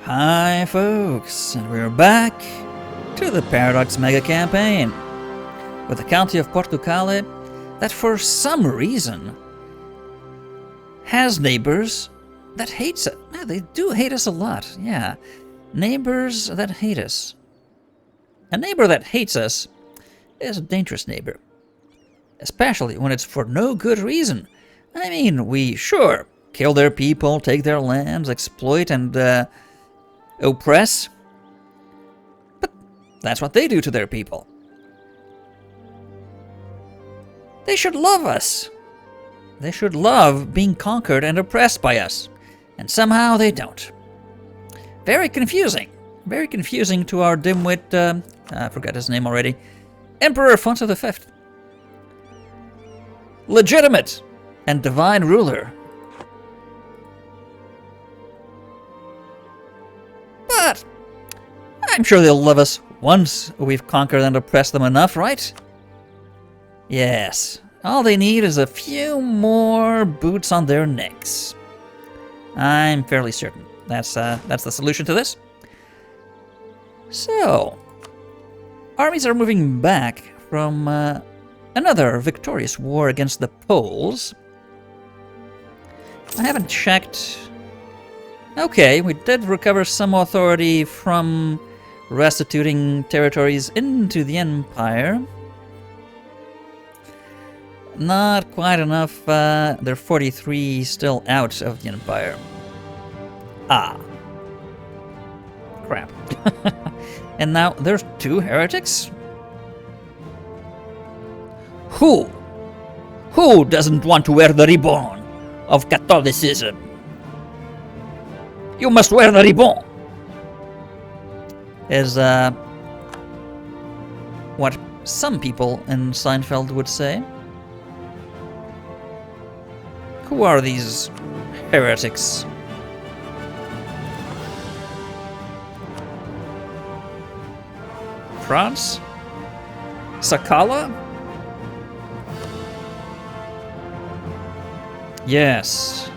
Hi folks, and we're back to the Paradox Mega Campaign with the County of Portucale that for some reason has neighbors that hates us. Yeah, they do hate us a lot, yeah. Neighbors that hate us. A neighbor that hates us is a dangerous neighbor. Especially when it's for no good reason. I mean, we sure kill their people, take their lands, exploit and oppress. But that's what they do to their people. They should love us. They should love being conquered and oppressed by us. And somehow they don't. Very confusing. Very confusing to our dimwit, I forgot his name already, Emperor Afonso V. Legitimate and divine ruler. But I'm sure they'll love us once we've conquered and oppressed them enough, right? Yes, all they need is a few more boots on their necks. I'm fairly certain that's the solution to this. So, armies are moving back from another victorious war against the Poles. I haven't checked. Okay, we did recover some authority from restituting territories into the Empire. Not quite enough. They're 43 still out of the Empire. Ah. Crap. And now there's 2 heretics? Who doesn't want to wear the ribbon of Catholicism? You must wear the ribbon! Is, what some people in Seinfeld would say. Who are these heretics? France? Sakala? Yes.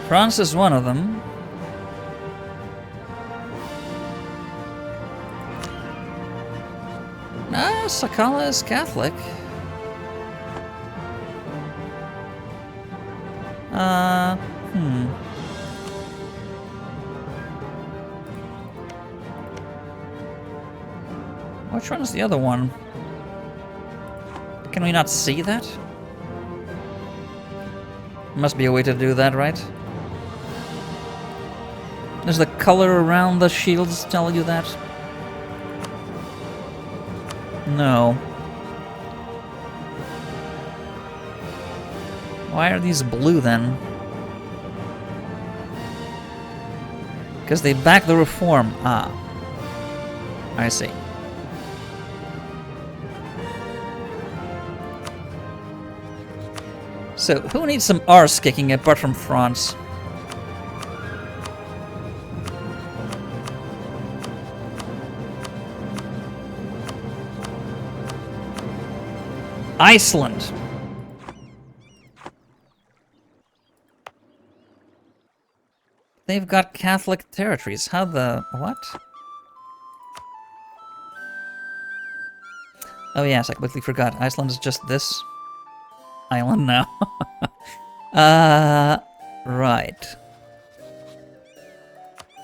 France is one of them. Sakala is Catholic. Which one is the other one? Can we not see that? Must be a way to do that, right? Does the color around the shields tell you that? No. Why are these blue then? Because they back the reform. Ah. I see. So, who needs some arse kicking apart from France? Iceland. They've got Catholic territories. How the... what? Oh yes, I completely forgot. Iceland is just this island now. Right.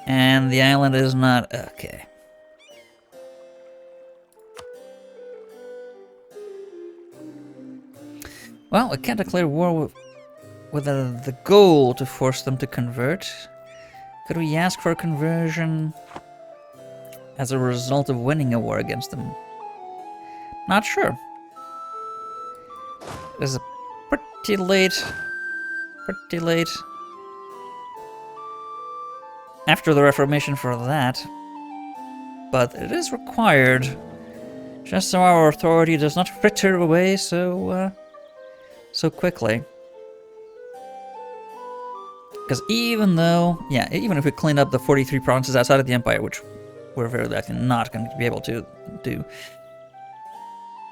And the island is not... okay. Well, we can't declare war with the goal to force them to convert. Could we ask for a conversion as a result of winning a war against them? Not sure. It's pretty late. Pretty late. After the Reformation for that. But it is required. Just so our authority does not fritter away so quickly. Because even though, yeah, even if we clean up the 43 provinces outside of the Empire, which we're very likely not going to be able to do,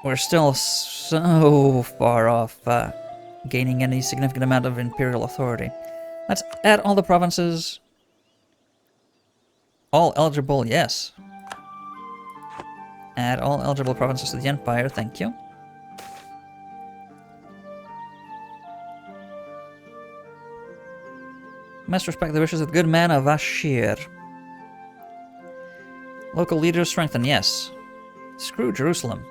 we're still so far off gaining any significant amount of imperial authority. Let's add all the provinces. All eligible, yes. Add all eligible provinces to the empire, thank you. Must respect the wishes of the good man of Ashir. Local leaders strengthen, yes. Screw Jerusalem.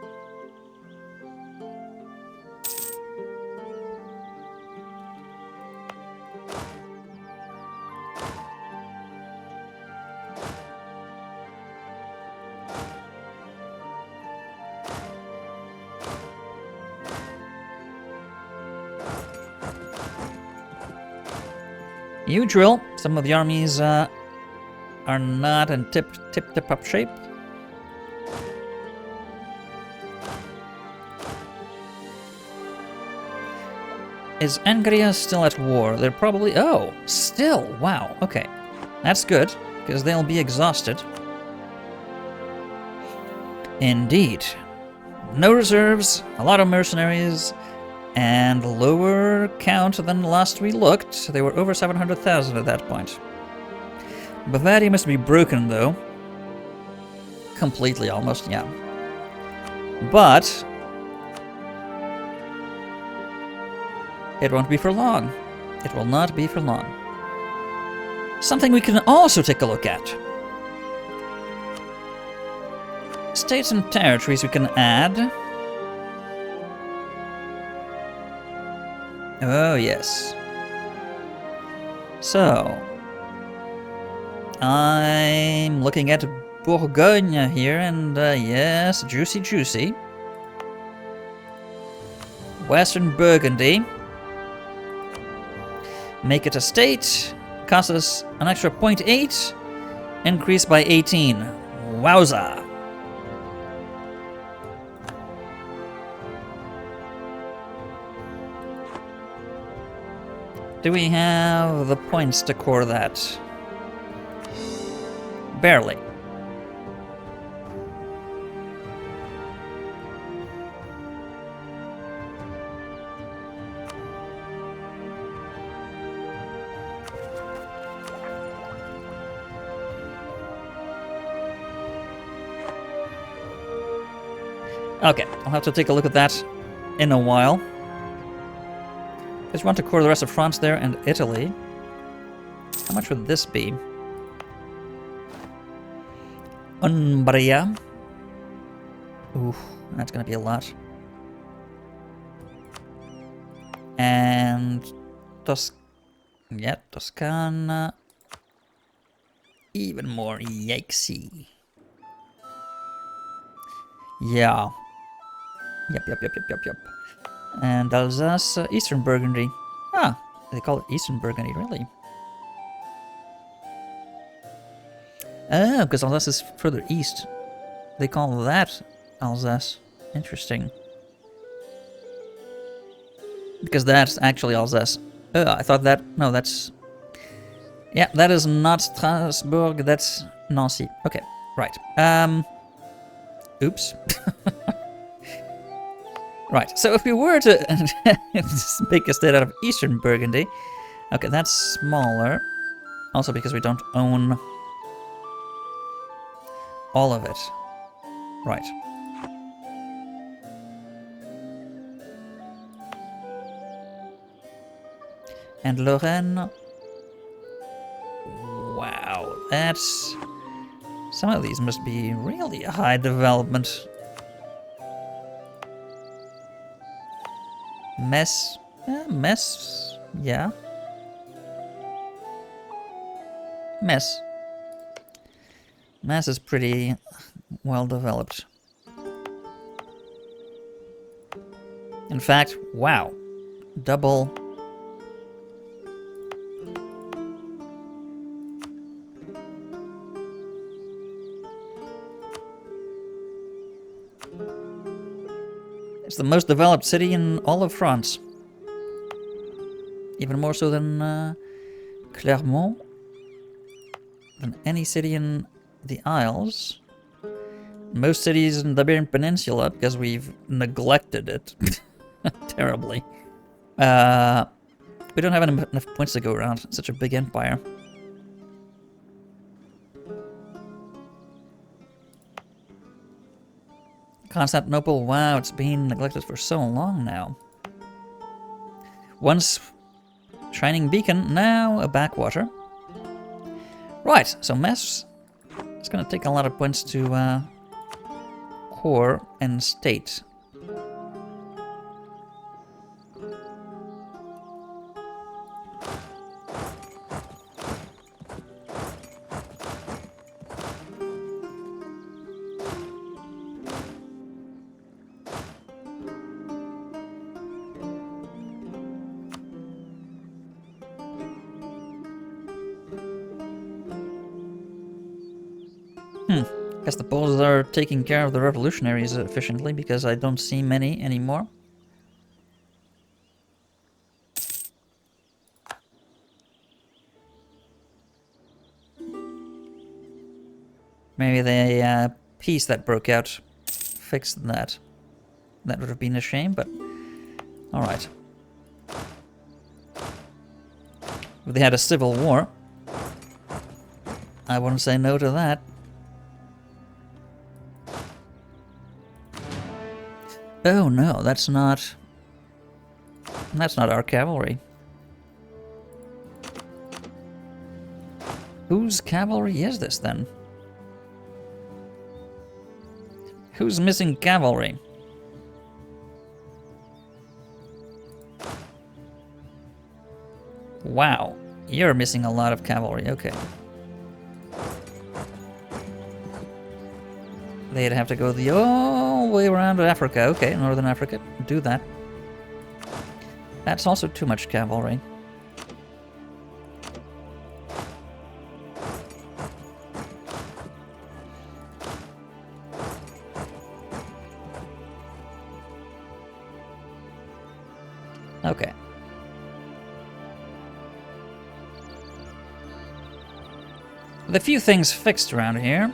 You drill. Some of the armies are not in tip-up shape. Is Angria still at war? They're probably... Oh, still. Wow. Okay. That's good, because they'll be exhausted. Indeed. No reserves, a lot of mercenaries, and lower count than last we looked. They were over 700,000 at that point. Bavaria must be broken, though. Completely, almost, yeah. But it won't be for long. It will not be for long. Something we can also take a look at. States and territories we can add. Oh, yes. So, I'm looking at Bourgogne here, and yes, juicy, juicy. Western Burgundy. Make it a state. Cost us an extra 0.8. Increase by 18. Wowza. Do we have the points to core that? Barely. Okay, I'll have to take a look at that in a while. Just want to core the rest of France there and Italy. How much would this be? Umbria. Ooh, that's gonna be a lot. And Toscana. Even more yikesy. Yeah. Yep. And Alsace, Eastern Burgundy. Ah, they call it Eastern Burgundy, really? Oh, because Alsace is further east. They call that Alsace. Interesting. Because that's actually Alsace. Oh, I thought that... No, that's... Yeah, that is not Strasbourg, that's Nancy. Okay, right. Oops. Right, so if we were to make a state out of Eastern Burgundy, okay, that's smaller. Also because we don't own all of it. Right. And Lorraine. Wow, that's... Some of these must be really high development. Metz, yeah. Metz is pretty well developed. In fact, wow, double. It's the most developed city in all of France. Even more so than Clermont. Than any city in the Isles. Most cities in the Iberian Peninsula, because we've neglected it terribly. We we don't have enough points to go around. It's such a big empire. Constantinople, wow, it's been neglected for so long now. Once shining beacon, now a backwater. Right, so mess. It's gonna take a lot of points to core and state. Guess the Poles are taking care of the revolutionaries efficiently because I don't see many anymore. Maybe the peace that broke out fixed that. That would have been a shame, but alright. If they had a civil war, I wouldn't say no to that. Oh no, that's not our cavalry. Whose cavalry is this then? Who's missing cavalry? Wow, you're missing a lot of cavalry, okay. They'd have to go the whole way around to Africa. Okay, Northern Africa. Do that. That's also too much cavalry. Okay. With a few things fixed around here.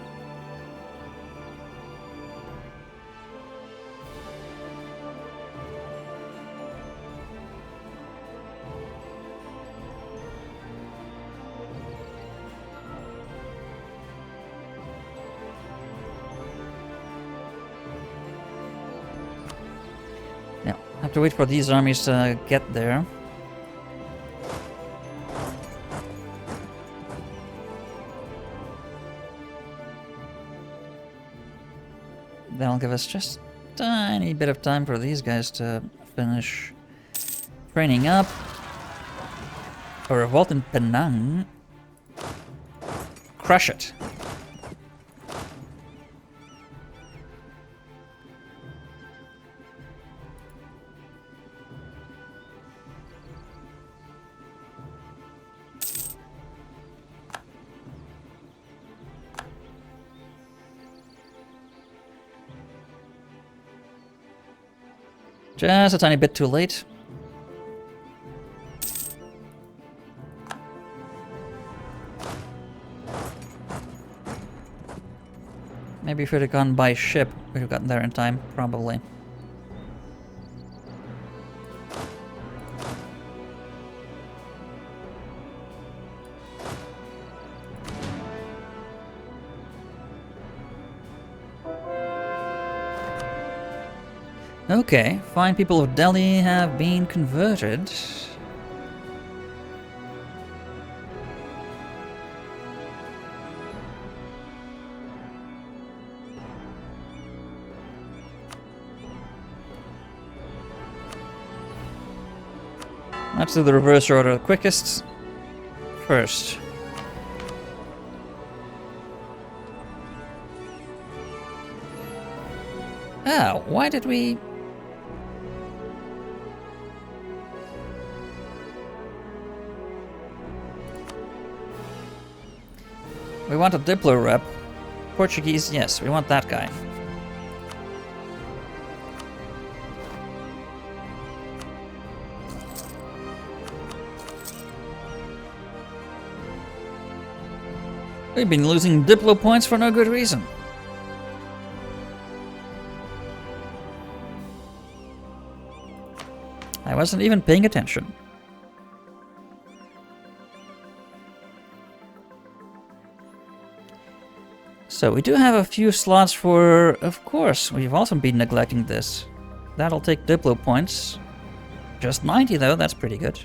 Have to wait for these armies to get there. That'll give us just a tiny bit of time for these guys to finish training up. A revolt in Penang. Crush it. Just a tiny bit too late. Maybe if we'd have gone by ship, we'd have gotten there in time, probably. Okay, fine people of Delhi have been converted. Let's do the reverse order quickest first. Oh, why did we... We want a Diplo rep. Portuguese, yes, we want that guy. We've been losing Diplo points for no good reason. I wasn't even paying attention. So we do have a few slots for, of course, we've also been neglecting this. That'll take Diplo points. Just 90 though, that's pretty good.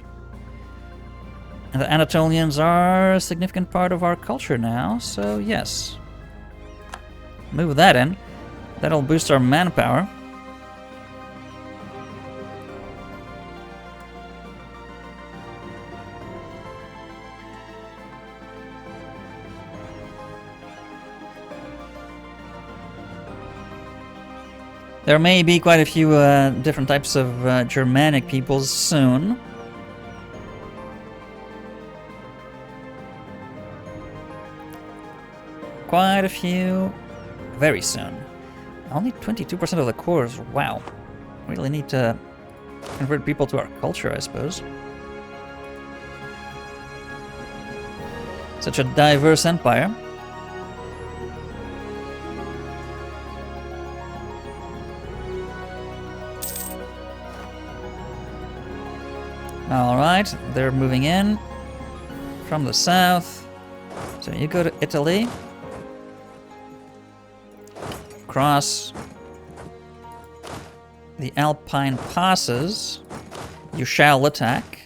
And the Anatolians are a significant part of our culture now, so yes. Move that in. That'll boost our manpower. There may be quite a few different types of Germanic peoples soon. Quite a few very soon. Only 22% of the cores. Wow. Really need to convert people to our culture, I suppose. Such a diverse empire. Alright, they're moving in from the south. So you go to Italy. Cross the Alpine passes. You shall attack.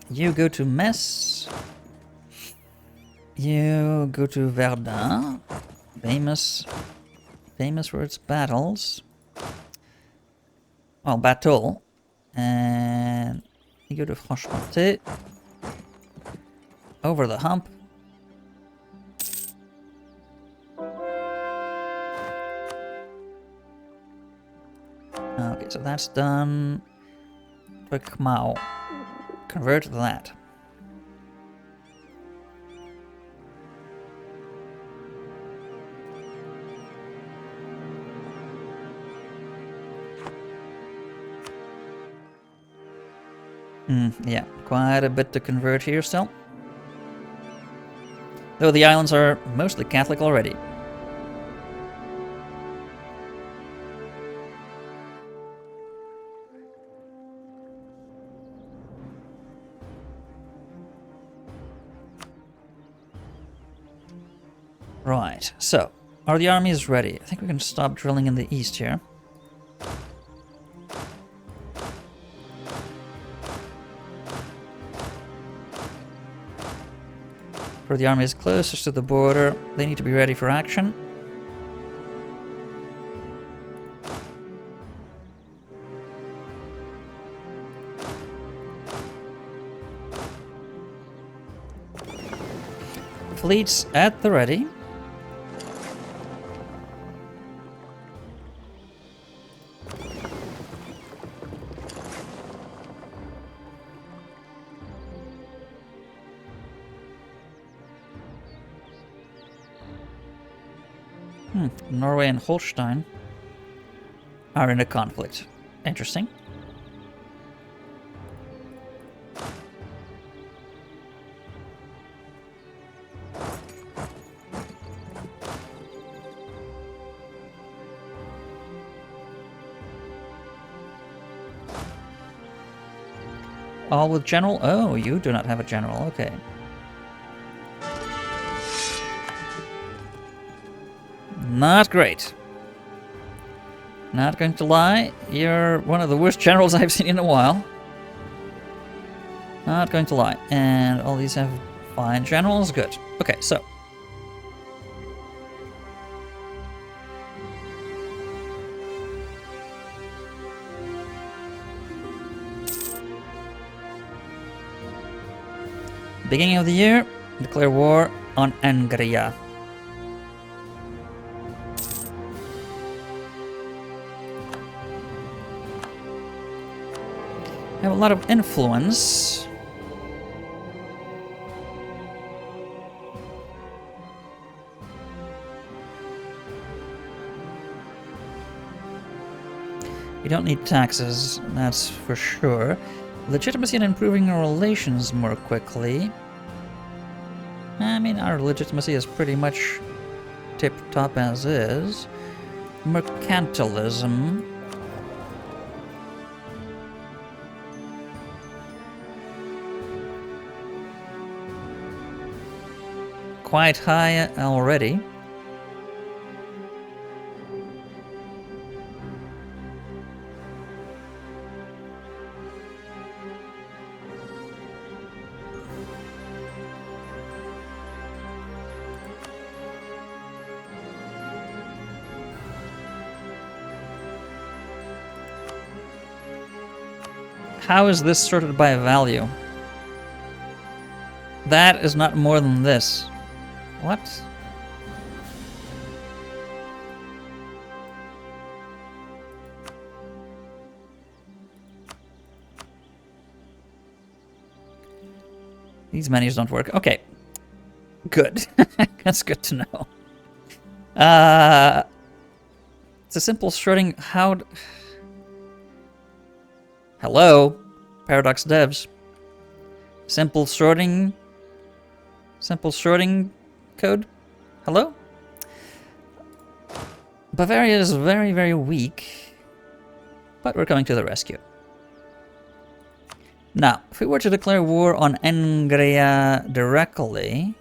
You go to Metz. You go to Verdun. Famous for its battles. Well, battle. And you go to Franche-Comté. Over the hump. Okay, so that's done. Quick Mao. Convert that. Yeah, quite a bit to convert here still. Though the islands are mostly Catholic already. Right, so, are the armies ready? I think we can stop drilling in the east here. For the armies closest to the border, they need to be ready for action. Fleets at the ready. Norway and Holstein are in a conflict. Interesting. All with general? Oh, you do not have a general. Okay. Not great. Not going to lie, you're one of the worst generals I've seen in a while. Not going to lie. And all these have fine generals. Good. Okay, so. Beginning of the year, declare war on Angria. Have a lot of influence. We don't need taxes, that's for sure. Legitimacy and improving our relations more quickly. I mean, our legitimacy is pretty much tip-top as is. Mercantilism. quite high already. How is this sorted by value? That is not more than this. What? These menus don't work. Okay. Good. That's good to know. It's a simple sorting. Hello? Paradox devs. Simple sorting code? Hello? Bavaria is very, very weak, but we're coming to the rescue. Now, if we were to declare war on Angria directly,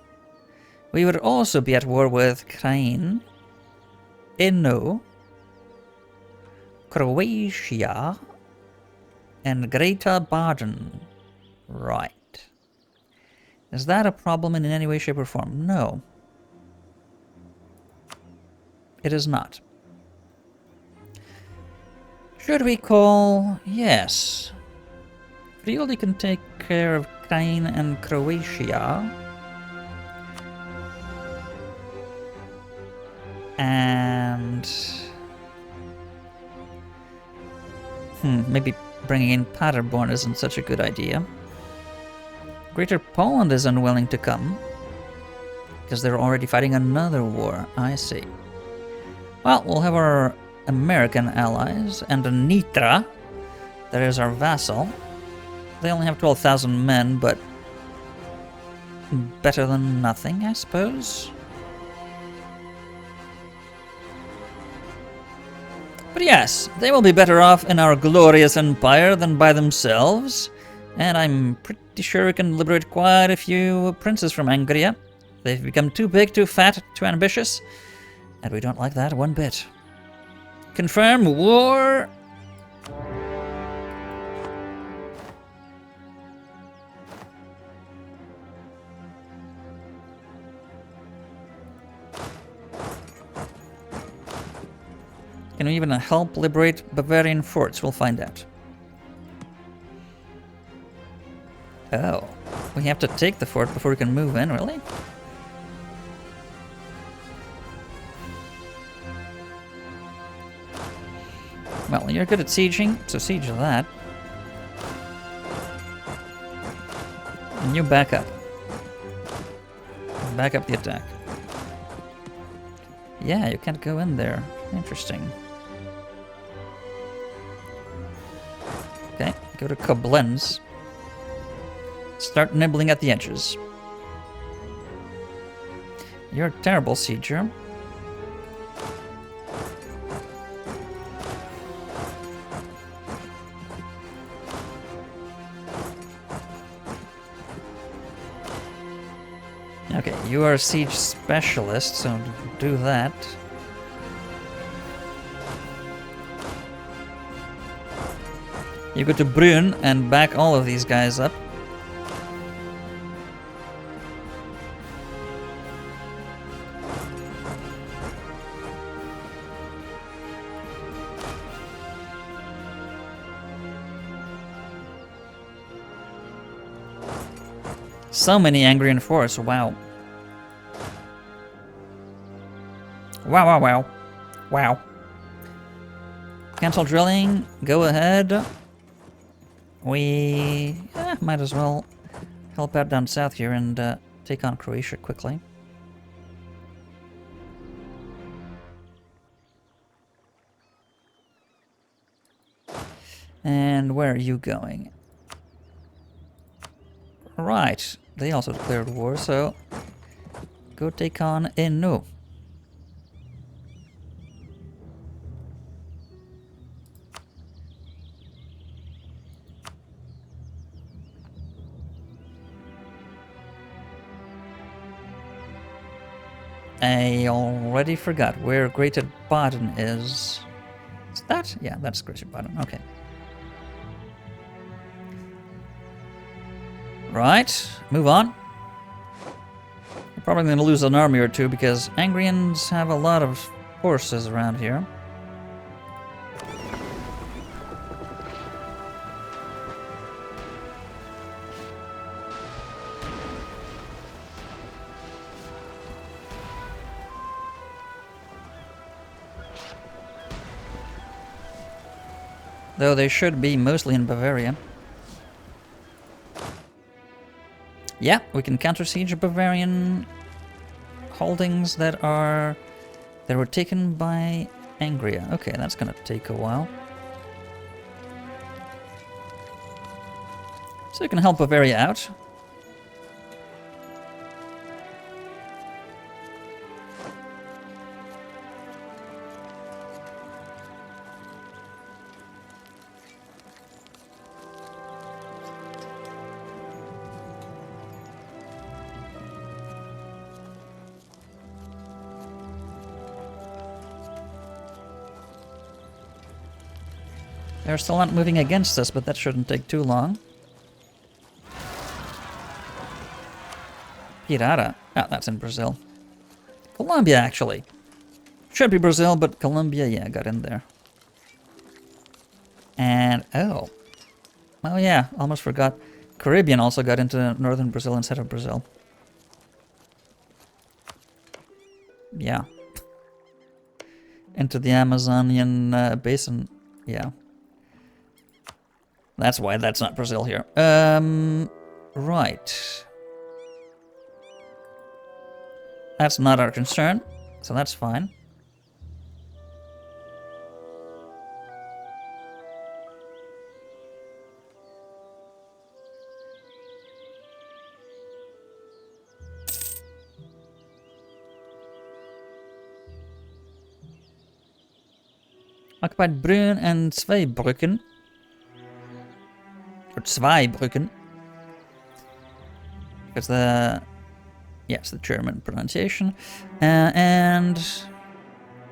we would also be at war with Krain, Innu, Croatia, and Greater Baden. Right. Is that a problem in any way, shape, or form? No. It is not. Should we call... Yes. Friuli can take care of Krain and Croatia. And... maybe bringing in Paderborn isn't such a good idea. Greater Poland is unwilling to come, because they're already fighting another war. I see. Well, we'll have our American allies, and a Nitra, that is our vassal. They only have 12,000 men, but better than nothing, I suppose. But yes, they will be better off in our glorious empire than by themselves, and I'm pretty sure we can liberate quite a few princes from Angria. They've become too big, too fat, too ambitious, and we don't like that one bit. Confirm war! Can we even help liberate Bavarian forts? We'll find out. Oh, we have to take the fort before we can move in, really? Well, you're good at sieging, so siege that. And you back up. Back up the attack. Yeah, you can't go in there. Interesting. Okay, go to Koblenz. Start nibbling at the edges. You're a terrible sieger. Okay, you are a siege specialist, so do that. You go to Brünn and back all of these guys up. So many Angrian force, wow. Wow. Cancel drilling, go ahead. We might as well help out down south here and take on Croatia quickly. And where are you going? Right, they also declared war, so go take on Innu. I already forgot where Greater Baden is. Is that? Yeah, that's Greater Baden. Okay. Right, move on. We're probably going to lose an army or two because Angrians have a lot of forces around here. Though they should be mostly in Bavaria. Yeah, we can counter-siege Bavarian holdings that were taken by Angria. Okay, that's gonna take a while. So we can help Bavaria out. They're still not moving against us, but that shouldn't take too long. Pirara. Ah, that's in Brazil. Colombia, actually. Should be Brazil, but Colombia, yeah, got in there. And, oh. Oh yeah, almost forgot. Caribbean also got into northern Brazil instead of Brazil. Yeah. Into the Amazonian basin. Yeah. That's why that's not Brazil here. Right. That's not our concern, so that's fine. Occupied Brünn and Zweibrücken. Or Zweibrücken. Because the... Yes, the German pronunciation. And...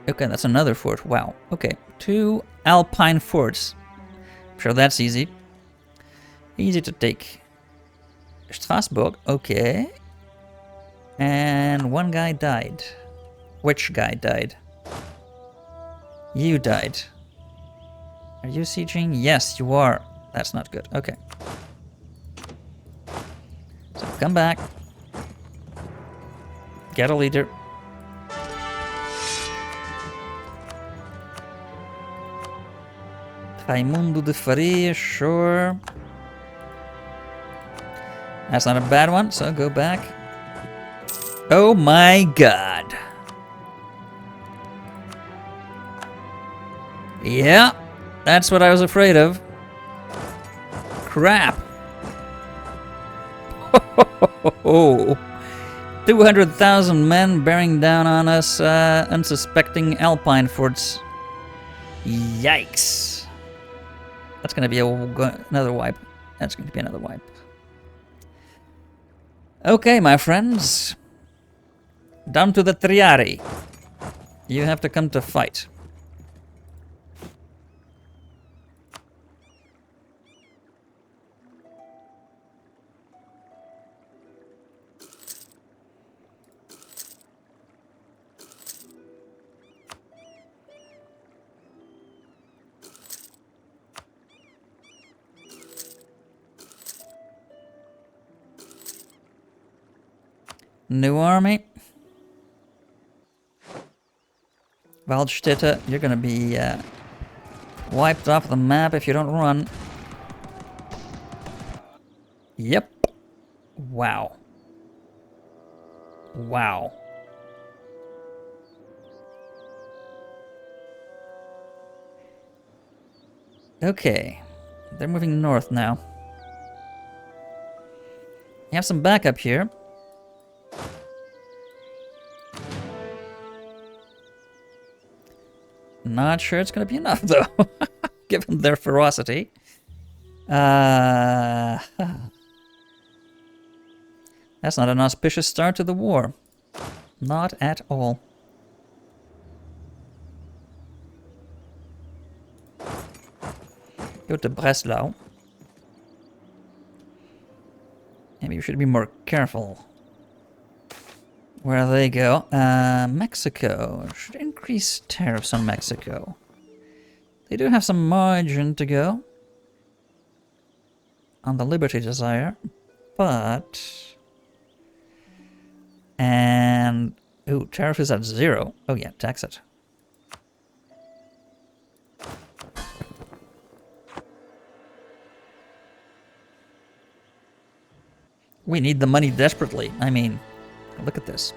Okay, that's another fort. Wow. Okay, 2 Alpine forts. I'm sure that's easy. Easy to take. Strasbourg, okay. And 1 guy died. Which guy died? You died. Are you sieging? Yes, you are. That's not good. Okay. So come back. Get a leader. Raimundo de Faria, sure. That's not a bad one, so go back. Oh my god. Yeah, that's what I was afraid of. Crap. 200,000 men bearing down on us, unsuspecting Alpine forts. Yikes. That's going to be another wipe. That's going to be another wipe. Okay, my friends. Down to the Triari. You have to come to fight. New army. Waldstätte, you're gonna be wiped off the map if you don't run. Yep. Wow. Wow. Okay. They're moving north now. You have some backup here. Not sure it's going to be enough, though, given their ferocity. That's not an auspicious start to the war. Not at all. Go to Breslau. Maybe we should be more careful where they go. Mexico. Should increase tariffs on Mexico. They do have some margin to go on the Liberty Desire, but... And... Ooh, tariff is at 0. Oh yeah, tax it. We need the money desperately. I mean, look at this.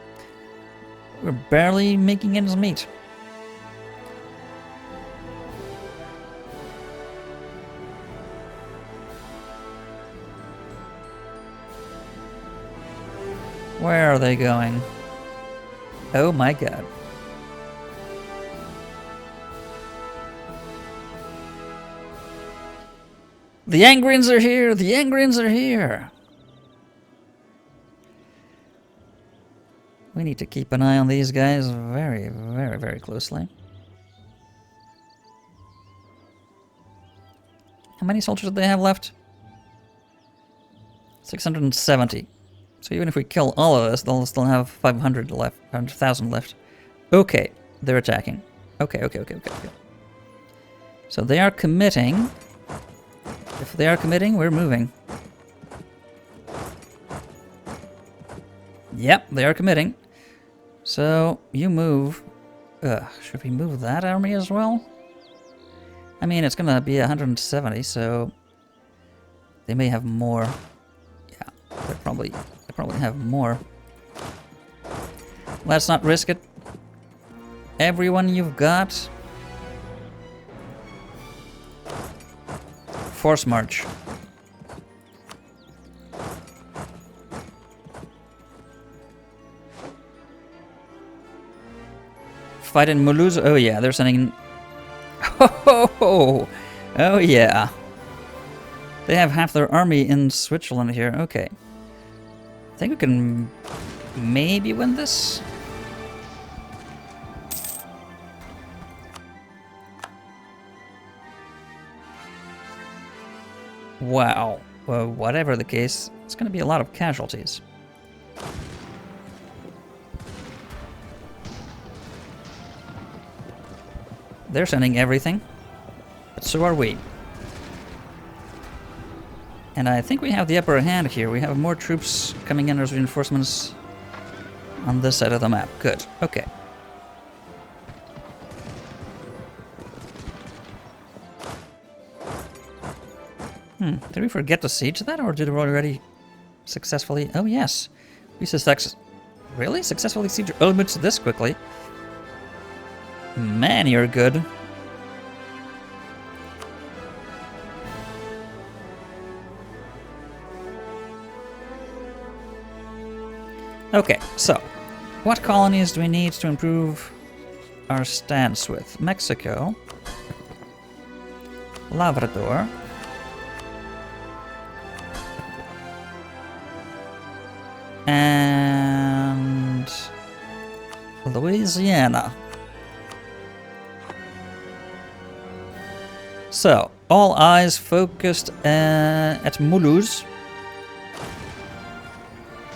We're barely making ends meet. Where are they going? Oh my god. The Angrians are here! The Angrians are here! We need to keep an eye on these guys very, very, very closely. How many soldiers do they have left? 670. So even if we kill all of us, they'll still have 500 left, 100,000 left. Okay, they're attacking. Okay. So they are committing. If they are committing, we're moving. Yep, they are committing. So, you move. Should we move that army as well? I mean, it's gonna be 170, so... They may have more. Yeah, they probably have more. Let's not risk it. Everyone you've got. Force march. Fight in Mulhouse. Oh yeah, they're sending... Oh yeah. They have half their army in Switzerland here. Okay. I think we can maybe win this. Wow. Well, whatever the case, it's going to be a lot of casualties. They're sending everything, but so are we. And I think we have the upper hand here. We have more troops coming in as reinforcements on this side of the map. Good. Okay. Did we forget to siege that, or did we already successfully... Oh, yes. We really successfully siege Olmütz this quickly. Man, you're good. Okay, so what colonies do we need to improve our stance with? Mexico, Labrador, and Louisiana. So, all eyes focused at Mulhouse,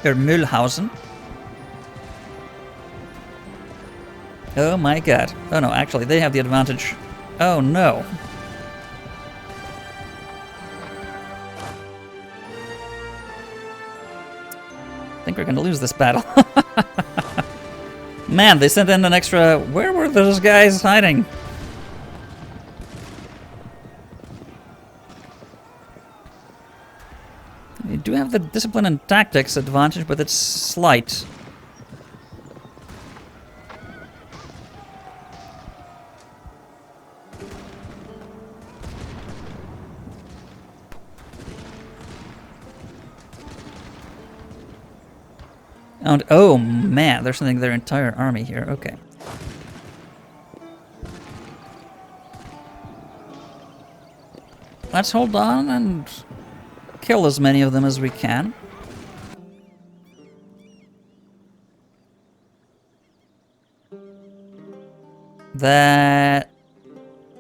or Mühlhausen. Oh my god. Oh no, actually, they have the advantage. Oh no. I think we're gonna lose this battle. Man, they sent in an extra... Where were those guys hiding? You do have the discipline and tactics advantage, but it's slight. And, oh man, they're sending their entire army here. Okay. Let's hold on and kill as many of them as we can. That...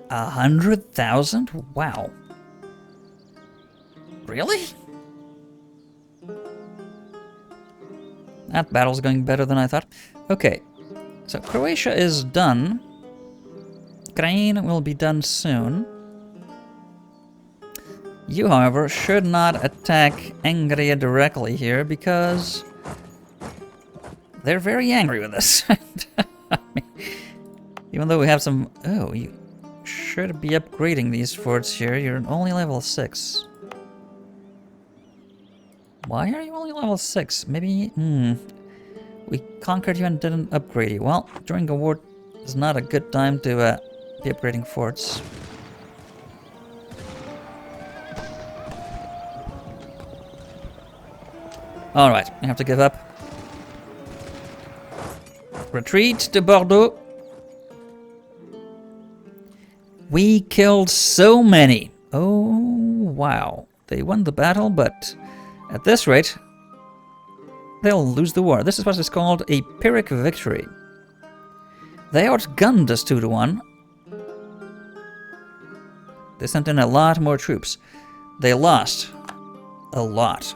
100,000? Wow. Really? That battle's going better than I thought. Okay, so Croatia is done. Ukraine will be done soon. You, however, should not attack Angria directly here because they're very angry with us. I mean, even though we have some... Oh, you should be upgrading these forts here. You're only level 6. Why are you only level 6? Maybe... We conquered you and didn't upgrade you. Well, during a war is not a good time to be upgrading forts. Alright, you have to give up. Retreat to Bordeaux. We killed so many. Oh, wow. They won the battle, but at this rate, they'll lose the war. This is what is called a Pyrrhic victory. They outgunned us 2-1. They sent in a lot more troops. They lost a lot.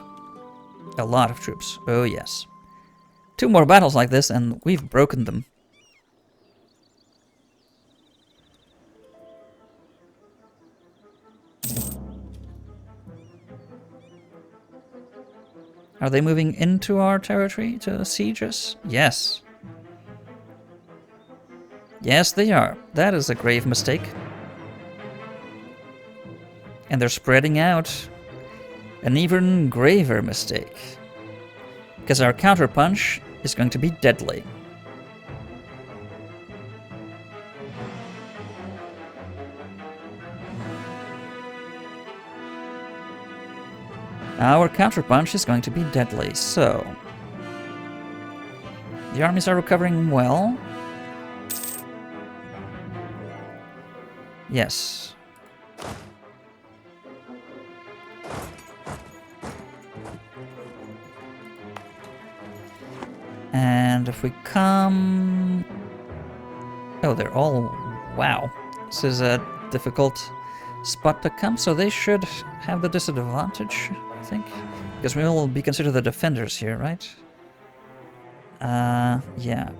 A lot of troops. Oh, yes. 2 more battles like this, and we've broken them. Are they moving into our territory to siege us? Yes. Yes, they are. That is a grave mistake. And they're spreading out. An even graver mistake. Because our counterpunch is going to be deadly. Our counterpunch is going to be deadly, so... The armies are recovering well. Yes. And if we come... Oh, they're all... Wow. This is a difficult spot to come, so they should have the disadvantage, I think. Because we will be considered the defenders here, right? Yeah.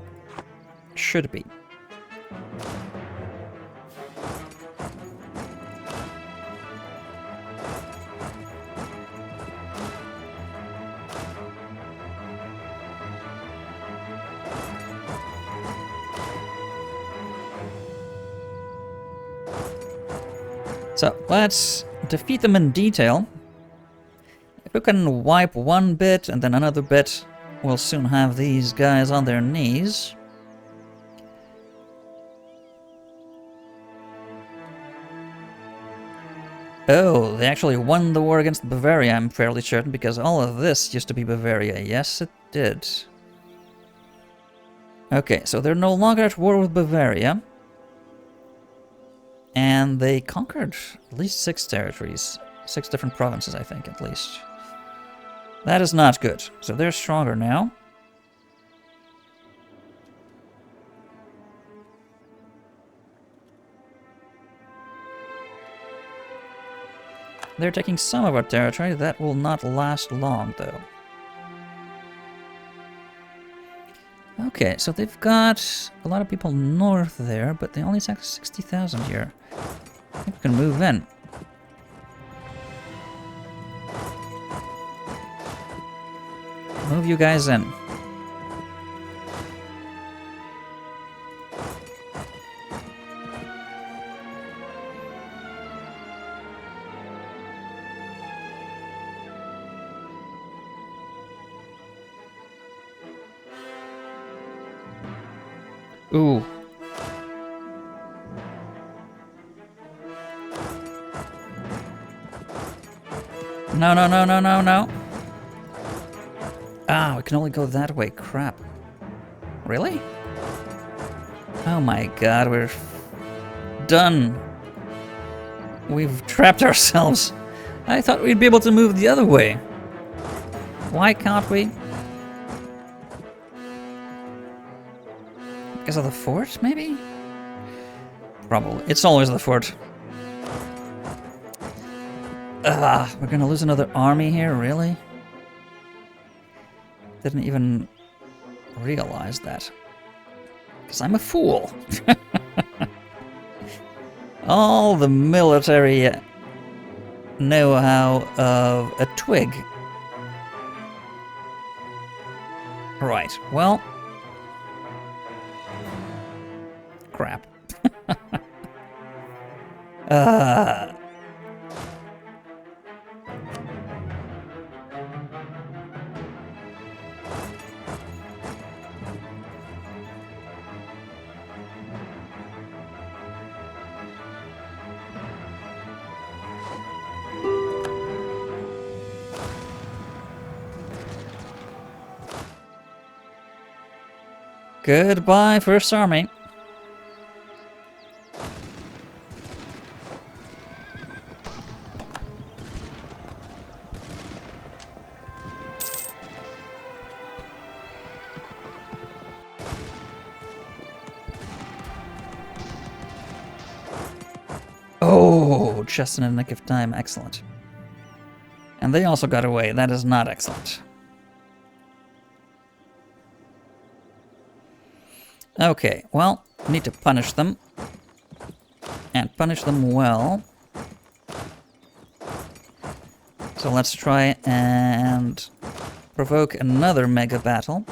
Should be. So, let's defeat them in detail. If we can wipe one bit and then another bit, we'll soon have these guys on their knees. Oh, they actually won the war against Bavaria, I'm fairly certain, because all of this used to be Bavaria. Yes, it did. Okay, so they're no longer at war with Bavaria. And they conquered at least 6 territories. 6 different provinces, I think, at least. That is not good. So they're stronger now. They're taking some of our territory. That will not last long, though. Okay, so they've got a lot of people north there, but they only sacked 60,000 here. I think we can move in. Move you guys in. Ooh. No, no, no, no, no, no. Ah, we can only go that way. Crap. Really? Oh my god, we're done. We've trapped ourselves. I thought we'd be able to move the other way. Why can't we? Because of the fort, maybe? Probably. It's always the fort. We're gonna lose another army here, really? Didn't even realize that. Because I'm a fool. All the military know-how of a twig. Right, well... Crap. Goodbye, First Army. Oh, just in the nick of time. Excellent. And they also got away. That is not excellent. Okay, well, we need to punish them. And punish them well. So let's try and provoke another mega battle.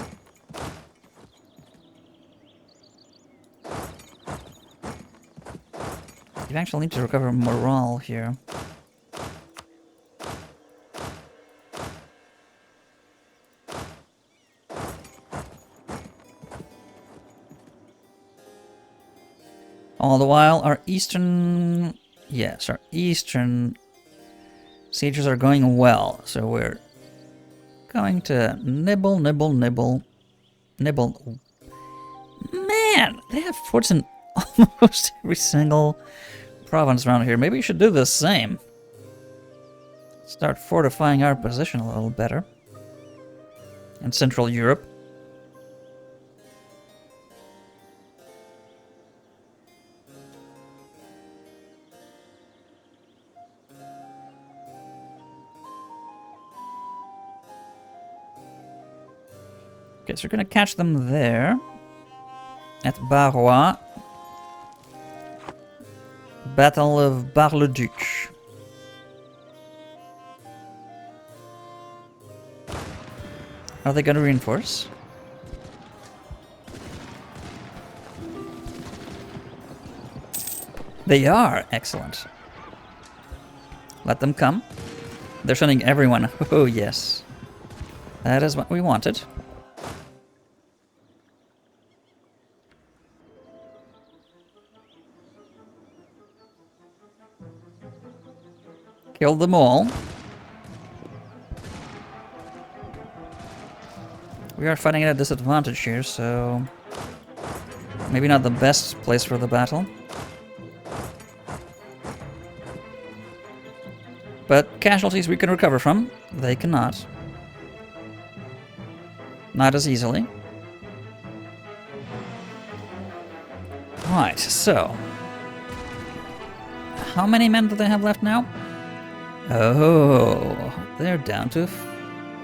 You actually need to recover morale here. All the while, our eastern... Yes, our eastern sieges are going well. So we're going to nibble, nibble, nibble, nibble. Man, they have forts in almost every single province around here. Maybe we should do the same. Start fortifying our position a little better. In Central Europe. Okay, so we're gonna catch them there. At Barrois. Battle of Bar-le-Duc. Are they gonna reinforce? They are! Excellent. Let them come. They're sending everyone. Oh, yes. That is what we wanted. Killed them all. We are fighting at a disadvantage here, so... maybe not the best place for the battle. But casualties we can recover from. They cannot. Not as easily. Right, so... how many men do they have left now? Oh, they're down to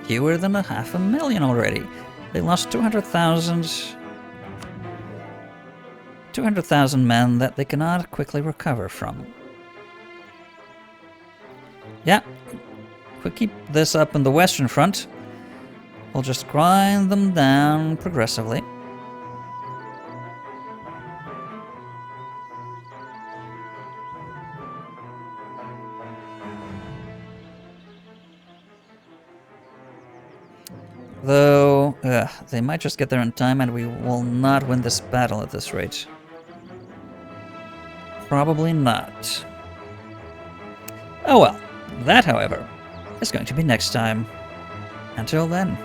fewer than 500,000 already. They lost 200,000 men that they cannot quickly recover from. Yeah, if we keep this up in the Western Front, we'll just grind them down progressively. Though, they might just get there in time and we will not win this battle at this rate. Probably not. Oh well, that, however, is going to be next time. Until then.